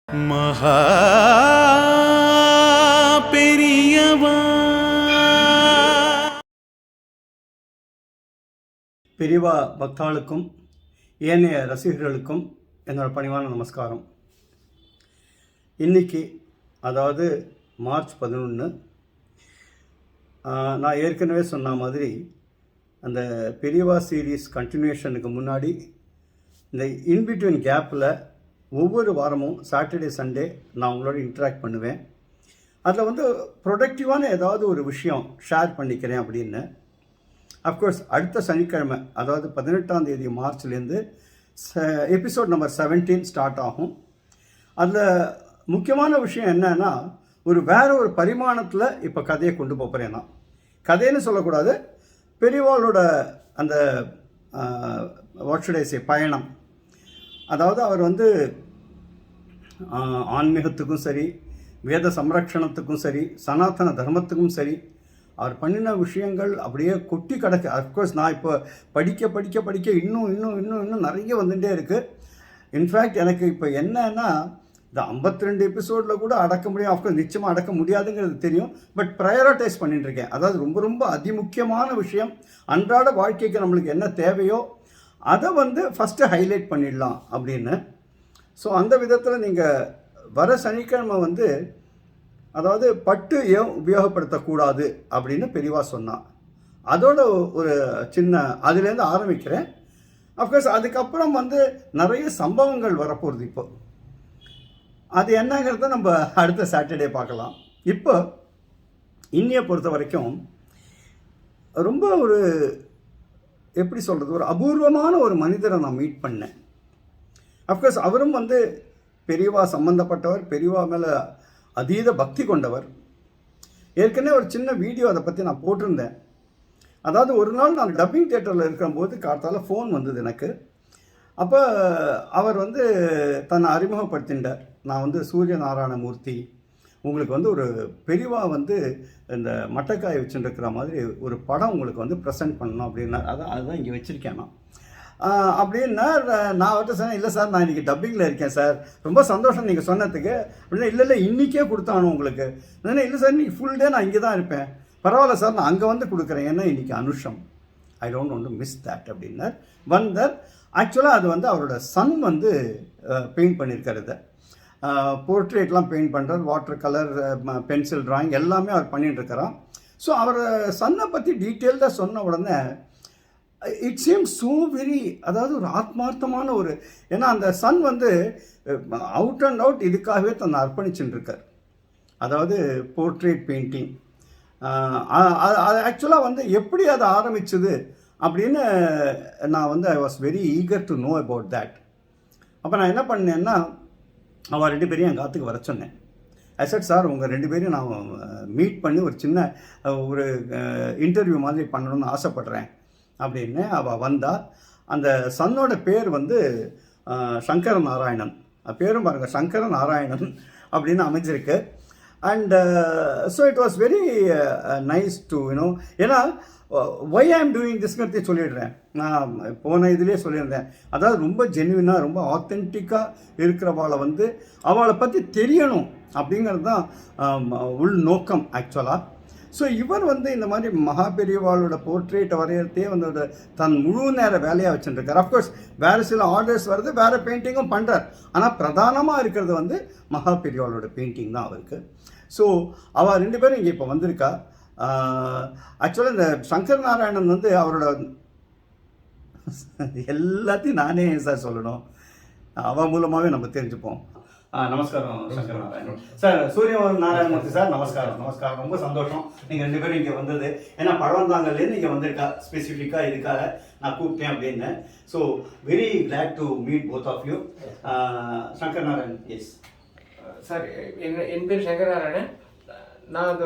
மகா பெரியவா. பெரியவா பக்தாளுக்கும் ஏனைய ரசிகர்களுக்கும் என்னோட பணிவான நமஸ்காரம். இன்னைக்கு அதாவது மார்ச் 11, நான் ஏற்கனவே சொன்ன மாதிரி அந்த பெரியவா சீரீஸ் கண்டினியூஷனுக்கு முன்னாடி இந்த இன்பிட்வீன் கேப்பில் ஒவ்வொரு வாரமும் சாட்டர்டே சண்டே நான் உங்களோட இன்ட்ராக்ட் பண்ணுவேன். அதில் ப்ரொடக்டிவான ஏதாவது ஒரு விஷயம் ஷேர் பண்ணிக்கிறேன் அப்படின்னு. அஃப்கோர்ஸ் அடுத்த சனிக்கிழமை அதாவது 18ஆம் தேதி மார்ச்லேருந்து எபிசோட் நம்பர் 17 ஸ்டார்ட் ஆகும். அதில் முக்கியமான விஷயம் என்னன்னா, வேற ஒரு பரிமாணத்தில் இப்போ கதையை கொண்டு போகிறேன். நான் கதைன்னு சொல்லக்கூடாது, பெரியவாளோட அந்த வாட்சுடேசே பயணம். அதாவது அவர் ஆன்மீகத்துக்கும் சரி, வேத சம்ரக்ஷணத்துக்கும் சரி, சனாதன தர்மத்துக்கும் சரி, அவர் பண்ணின விஷயங்கள் அப்படியே கொட்டி கிடக்கு. அஃப்கோர்ஸ் நான் இப்போ படிக்க படிக்க படிக்க இன்னும் இன்னும் இன்னும் இன்னும் நிறைய வந்துகிட்டே இருக்குது. இன்ஃபேக்ட் எனக்கு இப்போ என்னன்னா, இந்த 52 எபிசோடில் கூட அடக்க முடியும், அஃப்கோர்ஸ் நிச்சயமாக அடக்க முடியாதுங்கிறது தெரியும். பட் ப்ரையாரிட்டைஸ் பண்ணிட்டு இருக்கேன். அதாவது ரொம்ப ரொம்ப அதிமுக்கியமான விஷயம், அன்றாட வாழ்க்கைக்கு நம்மளுக்கு என்ன தேவையோ அதை ஃபஸ்ட்டு ஹைலைட் பண்ணிடலாம் அப்படின்னு. ஸோ அந்த விதத்தில் நீங்கள் வர சனிக்கிழமை அதாவது பட்டு ஏன் உபயோகப்படுத்தக்கூடாது அப்படின்னு பெரியவா சொன்னான். அதோட ஒரு சின்ன அதுலேருந்து ஆரம்பிக்கிறேன். அஃப்கோர்ஸ் அதுக்கப்புறம் நிறைய சம்பவங்கள் வரப்போகுது. இப்போ அது என்னங்கிறத நம்ம அடுத்த சாட்டர்டே பார்க்கலாம். இப்போ இன்னையை பொறுத்த வரைக்கும் ரொம்ப எப்படி சொல்கிறது, ஒரு அபூர்வமான ஒரு மனிதரை நான் மீட் பண்ணேன். அஃப்கோர்ஸ் அவரும் பெரியவா சம்மந்தப்பட்டவர், பெரியவா மேலே அதீத பக்தி கொண்டவர். ஏற்கனவே ஒரு சின்ன வீடியோ அதை பற்றி நான் போட்டிருந்தேன். அதாவது ஒரு நாள் நான் டப்பிங் தியேட்டரில் இருக்கும்போது காத்தால ஃபோன் வந்தது எனக்கு. அப்போ அவர் தன்னை அறிமுகப்படுத்தின்றார். நான் சூரிய நாராயணமூர்த்தி, உங்களுக்கு ஒரு பெரியவா இந்த மட்டைக்காய் வச்சுருக்கிற மாதிரி ஒரு படம் உங்களுக்கு ப்ரெசென்ட் பண்ணணும் அப்படின்னா, அதுதான் இங்கே வச்சுருக்கேன் நான் அப்படின்னா. நான் சொன்னேன், இல்லை சார் நான் இன்றைக்கி டப்பிங்கில் இருக்கேன் சார், ரொம்ப சந்தோஷம் நீங்கள் சொன்னதுக்கு அப்படின்னா. இல்லை இன்றைக்கே கொடுத்தானோ உங்களுக்கு. இல்லை சார் இன்றைக்கி ஃபுல் டே நான் இங்கே தான் இருப்பேன். பரவாயில்ல சார், நான் அங்கே கொடுக்குறேன், ஏன்னா இன்றைக்கி Anusham, I don't want to miss that அப்படின்னார். வந்தார். ஆக்சுவலாக அது அவரோட சன் பெயிண்ட் பண்ணியிருக்காரு. இதை போர்ட்ரேட்லாம் பெயிண்ட் பண்ணுறார், வாட்டர் கலர், பென்சில் ட்ராயிங் எல்லாமே அவர் பண்ணிட்டுருக்கிறான். ஸோ அவர் சன்னை பற்றி டீட்டெயில்டாக சொன்ன உடனே இட் சீம்ஸ் ஸோ வெரி, அதாவது ஒரு ஆத்மார்த்தமான ஏன்னா அந்த சன் அவுட் அண்ட் அவுட் இதுக்காகவே தன்னை அர்ப்பணிச்சுட்டுருக்கார். அதாவது போர்ட்ரேட் பெயிண்டிங். அது ஆக்சுவலாக எப்படி அதை ஆரம்பிச்சுது அப்படின்னு நான் I was very eager to know about that. அப்போ நான் என்ன பண்ணேன்னா, அவன் 2 பேரையும் என் காத்துக்கு வர சொன்னேன். ஐ செட், சார் உங்கள் 2 பேரையும் நான் மீட் பண்ணி ஒரு சின்ன இன்டர்வியூ மாதிரி பண்ணணும்னு ஆசைப்பட்றேன் அப்படின்னு. அவள் வந்தால். அந்த சன்னோட பேர் சங்கர நாராயணன். பேரும் பாருங்கள், சங்கர நாராயணன் அப்படின்னு அமைஞ்சிருக்கு. And so it was very nice to ஏன்னா ஒய் ஐ ஆம் டூயிங் திஸ்ங்கிறதே சொல்லிடுறேன். நான் போன இதுலேயே சொல்லியிருந்தேன். அதாவது ரொம்ப ஜென்யூனாக, ரொம்ப ஆத்தென்டிக்காக இருக்கிறவாளை அவளை பற்றி தெரியணும் அப்படிங்கிறது தான் உள் நோக்கம் ஆக்சுவலாக. ஸோ இவர் இந்த மாதிரி மகா பெரியவாளோட போர்ட்ரேட்டை வரையறதே தன் முழு நேர வேலையாக வச்சுருக்கார். அஃப்கோர்ஸ் வேறு சில ஆர்டர்ஸ் வருது, வேறு பெயிண்டிங்கும் பண்ணுறார். ஆனால் பிரதானமாக இருக்கிறது மகா பெரியவாளோட பெயிண்டிங் தான் அவருக்கு. ஸோ அவள் 2 பேரும் இங்கே இப்போ வந்திருக்கா. ஆக்சுவலாக இந்த சங்கர் நாராயணன் அவரோட எல்லாத்தையும் நானே சார் சொல்லணும், அவன் மூலமாகவே நம்ம தெரிஞ்சுப்போம். நமஸ்காரம் சங்கர் நாராயணன் சார். சூரிய நாராயணமூர்த்தி சார், நமஸ்காரம். நமஸ்காரம். ரொம்ப சந்தோஷம் நீங்கள் 2 பேரும் இங்கே வந்தது. ஏன்னா பழவந்தாங்கல்லேருந்து இங்கே வந்திருக்கா, ஸ்பெசிஃபிக்காக இதுக்காக நான் கூப்பிட்டேன் அப்படின்னு. So very glad to meet both of you. Shankar Narayanan. Yes sir, என் பேர் சங்கர் நாராயணன். நான்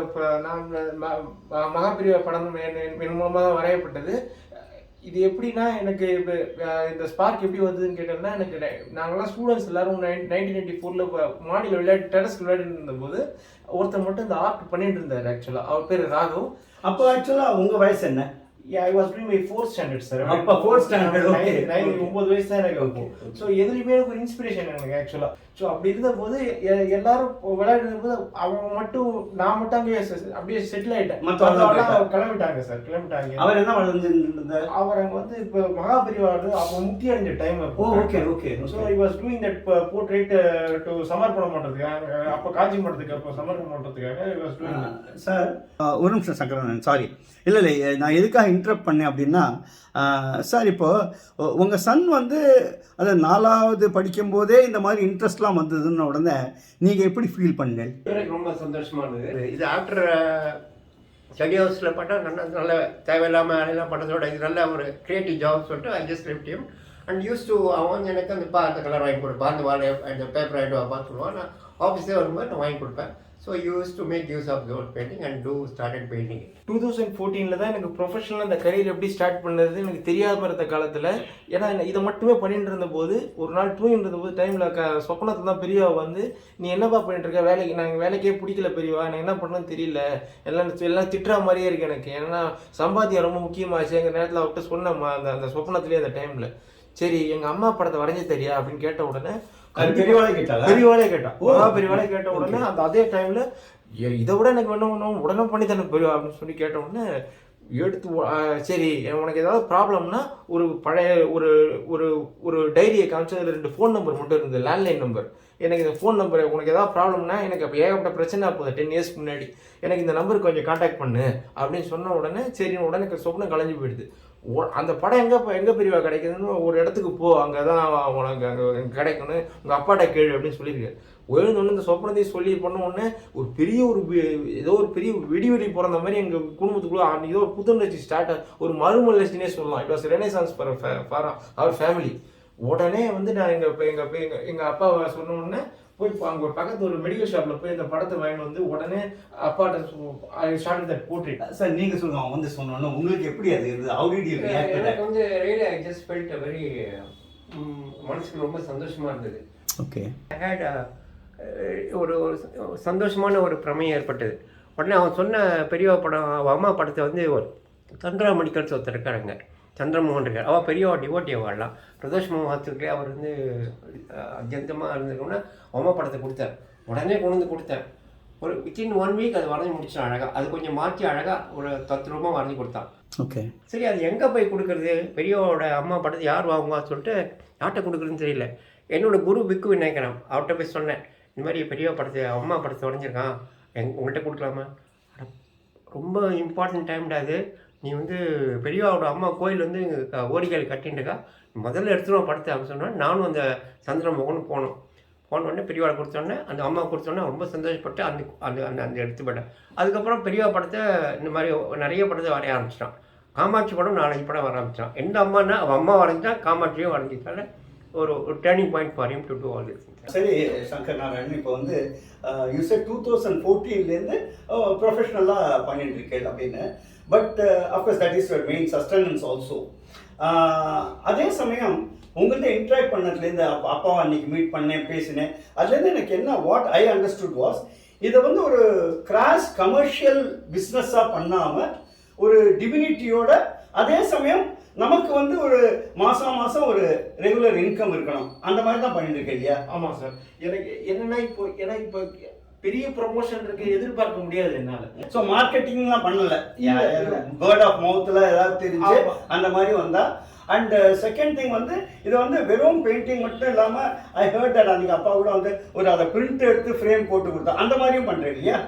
மகாபிரிவா படம் என் மூலமாக தான் வரையப்பட்டது. இது எப்படின்னா, எனக்கு இப்போ இந்த ஸ்பார்க் எப்படி வந்ததுன்னு கேட்டோம்னா, எனக்கு நாங்கள்லாம் ஸ்டூடெண்ட்ஸ் எல்லோரும் 1994 மாடியில் டெரஸ்க்கு விளையாடிட்டு இருந்தபோது ஒருத்தர் மட்டும் இந்த ஆர்ட் பண்ணிட்டு இருந்தார். ஆக்சுவலாக அவர் பேர் ராகவ். அப்போ ஆக்சுவலாக உங்கள் வயசு என்ன? ஐ was doing my 4th standard sir. அப்ப 4th ஸ்டாண்டர்ட். ஓகே. 9 வயசு தான் எனக்கு இருக்கும். ஸோ எதுலையுமே எனக்கு ஒரு இன்ஸ்பிரேஷன் எனக்கு ஆக்சுவலா. ஸோ அப்படி இருந்தபோது எல்லாரும் விளையாடும் போது அவங்க மட்டும் நான் மட்டும் அப்படியே செட்டில் ஆயிட்டேன். மற்றவங்க கிளம்பிட்டாங்க சார், கிளம்பிட்டாங்க. அவர் என்ன வளர்ந்து அவர் அங்க வந்து இப்போ மகாபெரிவாடு அப்போ முக்தி அடைஞ்ச time. Okay okay. So I was doing that portrait to சமர்ப்பணம் பண்றதுக்காக, அப்போ காஞ்சி மடத்துக்கு அப்போ சமர்ப்பணம் பண்றதுக்காக ஐ வாஸ் டூயிங். சார் ஒரு நிமிஷம் சங்கரன், சாரி. இல்லை நான் எதுக்காக இன்டரப்ட் பண்ணேன் அப்படின்னா, சார் இப்போது உங்கள் சன் வந்து அது 4வது படிக்கும்போதே இந்த மாதிரி இன்ட்ரெஸ்ட்லாம் வந்ததுன்னு உடனே நீங்கள் எப்படி ஃபீல் பண்ணீங்க? எனக்கு ரொம்ப சந்தோஷமாக இருந்தது. இது ஆஃப்டர் ஸ்டடி ஹவுஸில் பார்த்தா நல்ல தேவையில்லாமல் வேலையெல்லாம் பண்ணதோட இது நல்ல ஒரு க்ரியேட்டிவ் ஜாப் சொல்லிட்டு I just left him and use to அவன் எனக்கு அந்த கலர் வாங்கி கொடுப்பேன், அந்த வாழை அந்த பேப்பர் ஆகிட்டு பார்த்து சொல்லுவான். நான் ஆஃபீஸே வரும்போது நான் வாங்கி கொடுப்பேன். So used to make use of thought painting and to started painting. 2014 தான் எனக்கு ப்ரொஃபஷனலாக இந்த கரியர் எப்படி ஸ்டார்ட் பண்ணது எனக்கு தெரியாமல் இருந்த காலத்தில். ஏன்னா இதை மட்டுமே பண்ணிட்டு இருந்தபோது ஒரு நாள் தூங்கிட்டு இருந்தபோது டைமில் சொப்பனத்தில் தான் பெரியவா வந்து, நீ என்னப்பா பண்ணிட்டு இருக்க, வேலைக்கு நாங்கள் வேலைக்கே பிடிக்கல பெரியவா, எனக்கு என்ன பண்ணணும்னு தெரியல, எல்லாம் திட்டுற மாதிரியே இருக்கு எனக்கு, ஏன்னா சம்பாத்தியம் ரொம்ப முக்கியமாச்சு எங்கள் நேரத்தில் அவர்கிட்ட சொன்னேம்மா அந்த சொப்பனத்துலேயே அந்த டைமில். சரி எங்கள் அம்மா படத்தை வரைஞ்சி தெரியா அப்படின்னு கேட்ட உடனே பெரியவாளே கேட்டான். பெரியவாளே கேட்ட உடனே அந்த அதே டைம்ல இதை விட எனக்கு வேணும் உடனே பண்ணி தானே பெரியவா அப்படின்னு சொல்லி கேட்ட உடனே எடுத்து சரி உனக்கு ஏதாவது ப்ராப்ளம்னா ஒரு பழைய ஒரு ஒரு ஒரு டைரியை காமிச்சு அதில் 2 ஃபோன் நம்பர் மட்டும் இருந்தது, லேண்ட்லைன் நம்பர். எனக்கு இந்த ஃபோன் நம்பர் உனக்கு ஏதாவது ப்ராப்ளம்னா, எனக்கு அப்போ ஏகப்பட்ட பிரச்சனை போகுது 10 இயர்ஸ்க்கு முன்னாடி, எனக்கு இந்த நம்பருக்கு கொஞ்சம் கான்டாக்ட் பண்ணு அப்படின்னு சொன்ன உடனே சரி உடனே சொப்னம் கலைஞ்சு போயிடுது. அந்த படம் எங்கே பெரியவா கிடைக்குதுன்னு ஒரு இடத்துக்கு போ, அங்கே தான் உனக்கு அங்கே கிடைக்கணும், உங்கள் அப்பாட்ட கேளு அப்படின்னு சொல்லியிருக்காரு. எழுந்தோன்னு இந்த சொப்பனத்தையும் சொல்லி பண்ண உடனே ஒரு பெரிய ஏதோ ஒரு பெரிய வெடி பிறந்த மாதிரி எங்கள் குடும்பத்துக்குள்ள ஏதோ ஒரு புத்துணர்ச்சி ஸ்டார்ட், ஒரு மறுமலர்ச்சினே சொல்லலாம். It was renaissance for our family. உடனே வந்து நான் எங்கள் அப்பாவை சொன்ன உடனே போய் அங்கே ஒரு பக்கத்து ஒரு மெடிக்கல் ஷாப்பில் போய் இந்த படத்தை வாங்கிட்டு வந்து உடனே அப்பாட்ட ஸ்டார்ட் தட் போர்ட்ரேட். சார் நீங்கள் சொல்லுங்க, அவன் வந்து சொன்னோன்னா உங்களுக்கு எப்படி அது இருந்தது? How did you react? எனக்கு வந்து really I just felt very மனசுக்கு ரொம்ப சந்தோஷமாக இருந்தது. ஓகே. ஐ ஹேட் ஒரு சந்தோஷமான ஒரு பிரமையம் ஏற்பட்டது. உடனே அவன் சொன்ன பெரியவா படம், அவள் அம்மா படத்தை வந்து ஒரு சந்திரா மெடிக்கல்ஸ் ஒருத்தர் இருக்காருங்க, சந்திரமோகன் இருக்கார். அவள் பெரியவா டிவோட்டி வாழலாம். பிரதோஷ் மோகத்துக்கு அவர் வந்து அத்தியந்தமாக இருந்திருக்கோம்னா அம்மா படத்தை கொடுத்தார். உடனே கொண்டு வந்து கொடுத்தேன். ஒரு வித்தின் 1 வீக் அது வரைஞ்சி முடிச்சான் அழகாக. அது கொஞ்சம் மாற்றி அழகாக ஒரு தத்ரூபமாக வரைஞ்சி கொடுத்தான். ஓகே. சரி அது எங்கே போய் கொடுக்குறது, பெரியவோட அம்மா படத்தை யார் வாங்குவான்னு சொல்லிட்டு யார்கிட்ட கொடுக்குறதுன்னு தெரியல. என்னோடய குரு பிக்கு விநாயகரம் அவர்கிட்ட போய் சொன்னேன், இந்த மாதிரி பெரியவா படத்தை அம்மா படத்தை உடஞ்சிருக்கான், உங்கள்கிட்ட கொடுக்கலாமா? ரொம்ப இம்பார்ட்டன்ட் டைம்டா அது, நீ வந்து பெரியவாவோட அம்மா கோயில் வந்து ஓடிக்கால் கட்டின்ட்டுக்கா, முதல்ல எடுத்துருவோம் படத்தை அப்படின்னு சொன்னால் நானும் அந்த சந்திரமோகன் போனோம். போனோடனே பெரியவாளை கொடுத்தோடனே அந்த அம்மா கொடுத்தோன்னே ரொம்ப சந்தோஷப்பட்டு அந்த அந்த அந்த அந்த எடுத்து போட்டேன். அதுக்கப்புறம் பெரியவா படத்தை இந்த மாதிரி நிறைய படத்தை வரைய ஆரம்பிச்சிட்டான். காமாட்சி படம் 4-5 படம் வர ஆரம்பிச்சிட்டான். எந்த அம்மானா அவன் அம்மா வரைஞ்சிட்டான், காமாட்சியும் வரைஞ்சிட்டால ஒரு turning point for him to do all this. சரி சங்கர் நாராயணன், இப்போ வந்து யூ செட் 2014லேருந்து ப்ரொஃபஷ்னலாக பண்ணிட்டு இருக்கேன் அப்படின்னு. But of course that is your main sustenance also. அதே சமயம் உங்கள்கிட்ட இன்ட்ராக்ட் பண்ணதுலேருந்து அப்பாவை அன்றைக்கி மீட் பண்ணேன், பேசினேன். அதுலேருந்து எனக்கு என்ன வாட் ஐ அண்டர்ஸ்டுட் வாஸ், இதை வந்து ஒரு கிராஸ் கமர்ஷியல் பிஸ்னஸாக பண்ணாமல் ஒரு டிவினிட்டியோட, அதே சமயம் நமக்கு வந்து ஒரு மாதம் ஒரு ரெகுலர் இன்கம் இருக்கணும், அந்த மாதிரி தான் பண்ணிட்டு இருக்கேன் இல்லையா? ஆமாம் சார். எனக்கு என்னென்னா இப்போ பெரிய ப்ரொமோஷன் இருக்கு எதிர்பார்க்க முடியாது என்னால். ஸோ மார்க்கெட்டிங்லாம் பண்ணலை, வேர்ட் ஆஃப் மவுத்தில் ஏதாவது தெரிஞ்சு அந்த மாதிரி வந்தால். அண்ட் செகண்ட் திங் வந்து இது வந்து வெறும் பெயிண்டிங் மட்டும் இல்லாமல் ஐ ஹர்ட் தட் அன்றைக்கி அப்பா கூட வந்து ஒரு அதை பிரிண்ட் எடுத்து ஃப்ரேம் போட்டு கொடுத்தா, அந்த மாதிரியும் பண்ணுறேன் இல்லையா?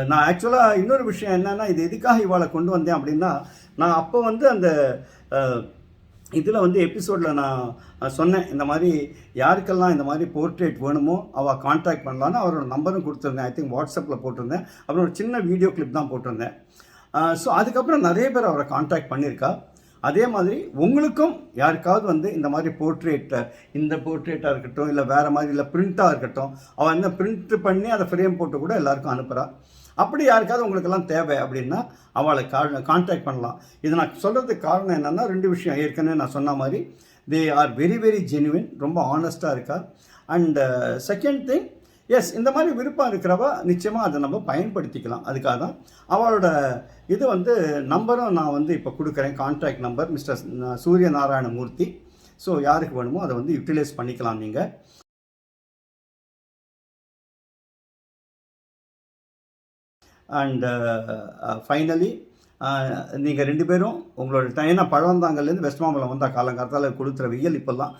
நான் ஆக்சுவலாக இன்னொரு விஷயம் என்னென்னா, இது எதுக்காக இவாளை கொண்டு வந்தேன் அப்படின்னா, நான் அப்போ வந்து அந்த இதில் வந்து எபிசோடில் நான் சொன்னேன், இந்த மாதிரி யாருக்கெல்லாம் இந்த மாதிரி போர்ட்ரேட் வேணுமோ அவள் கான்டாக்ட் பண்ணலான்னு அவரோட நம்பரும் கொடுத்துருந்தேன். ஐ திங்க் வாட்ஸ்அப்பில் போட்டிருந்தேன். அப்புறம் ஒரு சின்ன வீடியோ கிளிப் தான் போட்டிருந்தேன். ஸோ அதுக்கப்புறம் நிறைய பேர் அவரை கான்டாக்ட் பண்ணியிருக்கா. அதே மாதிரி உங்களுக்கும் யாருக்காவது வந்து இந்த மாதிரி போர்ட்ரேட்டை, இந்த போர்ட்ரேட்டாக இருக்கட்டும், இல்லை வேறு மாதிரி, இல்லை பிரிண்ட்டாக இருக்கட்டும், அவள் என்ன பிரிண்ட் பண்ணி அதை ஃப்ரேம் போட்டு கூட எல்லாருக்கும் அனுப்புகிறா. அப்படி யாருக்காவது உங்களுக்கெல்லாம் தேவை அப்படின்னா அவளை கான்டாக்ட் பண்ணலாம். இது நான் சொல்கிறதுக்கு காரணம் என்னென்னா 2 விஷயம். ஏற்கனவே நான் சொன்ன மாதிரி they are very very genuine, ரொம்ப ஆனஸ்ட்டாக இருக்கா. அண்ட் செகண்ட் திங், எஸ், இந்த மாதிரி விருப்பம் இருக்கிறவ நிச்சயமாக அதை நம்ம பயன்படுத்திக்கலாம். அதுக்காக தான் அவளோட இது வந்து நம்பரும் நான் வந்து இப்போ கொடுக்குறேன். கான்டாக்ட் நம்பர் மிஸ்டர் சூரிய நாராயணமூர்த்தி. ஸோ யாருக்கு வேணுமோ அதை வந்து யூட்டிலைஸ் பண்ணிக்கலாம் நீங்கள். அண்ட் ஃபைனலி நீங்கள் 2 பேரும் உங்களோட ஏன்னா பழவந்தாங்கல்லேருந்து வெஸ்ட் மாம்பலம் வந்தால் காலங்காலத்தால் கொடுத்துற வெயில் இப்போல்லாம்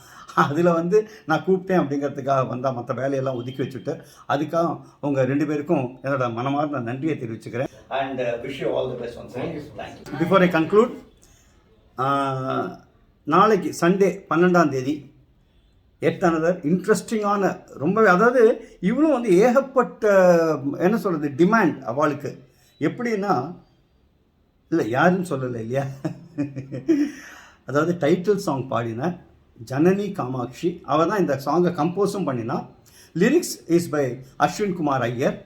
அதில் வந்து நான் கூப்பிட்டேன் அப்படிங்கிறதுக்காக வந்தால் மற்ற வேலையெல்லாம் ஒதுக்கி வச்சுட்டு அதுக்காக உங்கள் 2 பேருக்கும் என்னோட மனமார்ந்த நன்றியை தெரிவிச்சுக்கிறேன். And wish you all the best once. Thank you. Before I conclude, நாளைக்கு சண்டே 12ஆம் தேதி எத்தனதர் இன்ட்ரெஸ்டிங்கான ரொம்பவே, அதாவது இவளும் வந்து ஏகப்பட்ட என்ன சொல்கிறது டிமாண்ட் அவளுக்கு. எப்படின்னா இல்லை யாருன்னு சொல்லலை இல்லையா, அதாவது டைட்டில் சாங் பாடின ஜனனி காமாட்சி அவள் தான் இந்த சாங்கை கம்போஸும் பண்ணினா. Lyrics is by Ashwin Kumar Iyer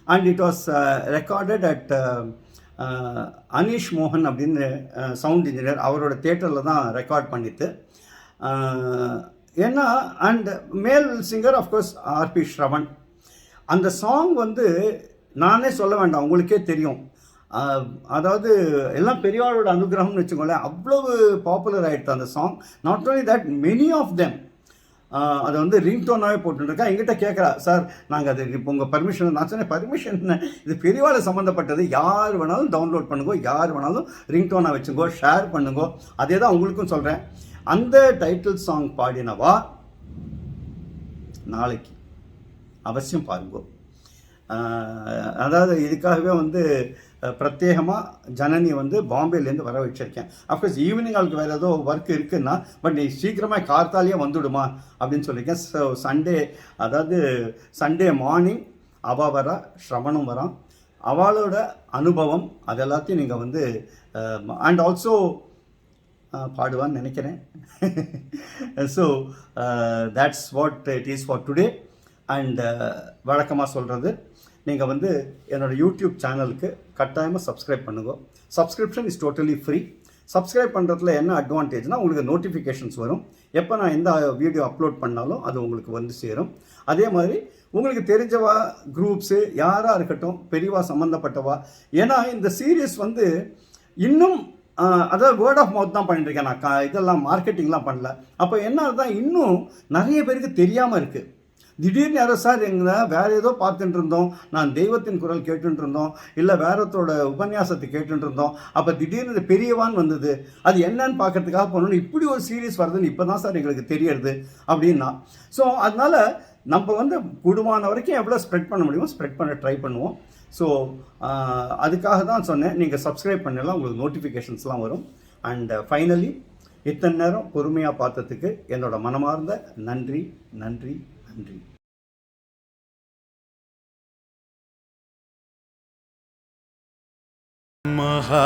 and it was recorded at Aneesh மோகன் அப்படின்னு சவுண்ட் இன்ஜினியர், அவரோட தேட்டரில் தான் ரெக்கார்ட் பண்ணிட்டு. ஏன்னா அண்ட் மேல் சிங்கர் ஆஃப்கோர்ஸ் ஆர்பி ஸ்ரவன். அந்த சாங் வந்து நானே சொல்ல வேண்டாம், உங்களுக்கே தெரியும். அதாவது எல்லாம் பெரியவாளோட அனுகிரகம்னு வச்சுக்கோங்களேன், அவ்வளவு பாப்புலர் ஆகிடுது அந்த song. Not only that, many of them அதை வந்து ரிங்டோனாகவே போட்டுருக்கா. எங்கிட்ட கேட்குறா, சார் நாங்கள் அது இப்போ உங்கள் பர்மிஷன். நான் சொன்னேன் பர்மிஷன் இது பெரியவாளை சம்மந்தப்பட்டது, யார் வேணாலும் டவுன்லோட் பண்ணுங்கோ, யார் வேணாலும் ரிங்டோனாக வச்சுங்கோ, ஷேர் பண்ணுங்கோ. அதே தான் உங்களுக்கும் சொல்கிறேன். அந்த டைட்டில் சாங் பாடினவா நாளைக்கு அவசியம் பாருங்கோ. அதாவது இதுக்காகவே வந்து பிரத்யேகமாக ஜனனி வந்து பாம்பேலேருந்து வர வச்சுருக்கேன். அஃப்கோர்ஸ் ஈவினிங் அவளுக்கு வேறு ஏதோ ஒர்க் இருக்குன்னா, பட் நீ சீக்கிரமாக கார்த்தாலேயே வந்துடுமா அப்படின்னு சொல்லியிருக்கேன். ஸோ சண்டே, அதாவது சண்டே மார்னிங் அவள் வரா, ஸ்ரவணம் வரான், அவளோட அனுபவம் அது எல்லாத்தையும் நீங்கள் வந்து அண்ட் ஆல்சோ பாடுவான்னு நினைக்கிறேன். So that's what it is for today. And வழக்கமாக சொல்கிறது, நீங்கள் வந்து என்னோடய யூடியூப் சேனலுக்கு கட்டாயமாக சப்ஸ்கிரைப் பண்ணுங்க. Subscription is totally free. Subscribe பண்ணுறதுல என்ன அட்வான்டேஜ்னால் உங்களுக்கு நோட்டிஃபிகேஷன்ஸ் வரும். எப்போ நான் எந்த வீடியோ அப்லோட் பண்ணாலும் அது உங்களுக்கு வந்து சேரும். அதே மாதிரி உங்களுக்கு தெரிஞ்சவா குரூப்ஸு யாராக இருக்கட்டும், பெரியவா சம்மந்தப்பட்டவா. ஏன்னா இந்த சீரியஸ் வந்து இன்னும் அதாவது வேர்ட் ஆஃப் மவுத் தான் பண்ணிட்டுருக்கேன் நான், இதெல்லாம் மார்க்கெட்டிங்லாம் பண்ணல. அப்போ என்ன தான் இன்னும் நிறைய பேருக்கு தெரியாமல் இருக்குது. திடீர்னு யாரோ சார் எங்களை வேறு ஏதோ பார்த்துட்டு இருந்தோம், நான் தெய்வத்தின் குரல் கேட்டுட்டு இருந்தோம், இல்லை வேறத்தோட உபன்யாசத்தை கேட்டுட்டு இருந்தோம், அப்போ திடீர்னு இது பெரியவான் வந்தது, அது என்னன்னு பார்க்கறதுக்காக போகணுன்னு இப்படி ஒரு சீரியஸ் வருதுன்னு இப்போ தான் சார் எங்களுக்கு தெரியறது அப்படின்னா. ஸோ அதனால் நம்ம வந்து கூடுமான வரைக்கும் எவ்வளோ ஸ்ப்ரெட் பண்ண முடியுமோ ஸ்ப்ரெட் பண்ண ட்ரை பண்ணுவோம். ஸோ அதுக்காக தான் சொன்னேன், நீங்கள் சப்ஸ்கிரைப் பண்ணலாம், உங்களுக்கு நோட்டிஃபிகேஷன்ஸ்லாம் வரும். அண்ட் ஃபைனலி இத்தனை நேரம் பொறுமையாக பார்த்ததுக்கு என்னோட மனமார்ந்த நன்றி நன்றி நன்றி. மகா